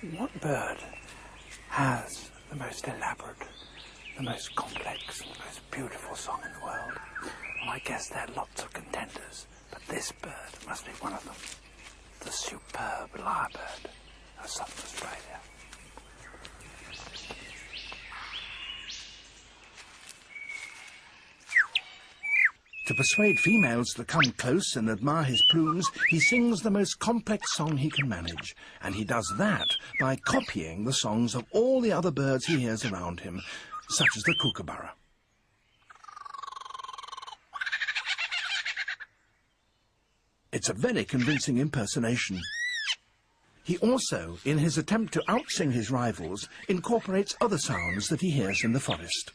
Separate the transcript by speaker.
Speaker 1: What bird has the most elaborate, the most complex, the most beautiful song in the world? Well, I guess there are lots of contenders, but this bird must be one of them. The superb lyrebird of Southern Australia.
Speaker 2: To persuade females to come close and admire his plumes, he sings the most complex song he can manage, and he does that by copying the songs of all the other birds he hears around him, such as the kookaburra. It's a very convincing impersonation. He also, in his attempt to outsing his rivals, incorporates other sounds that he hears in the forest.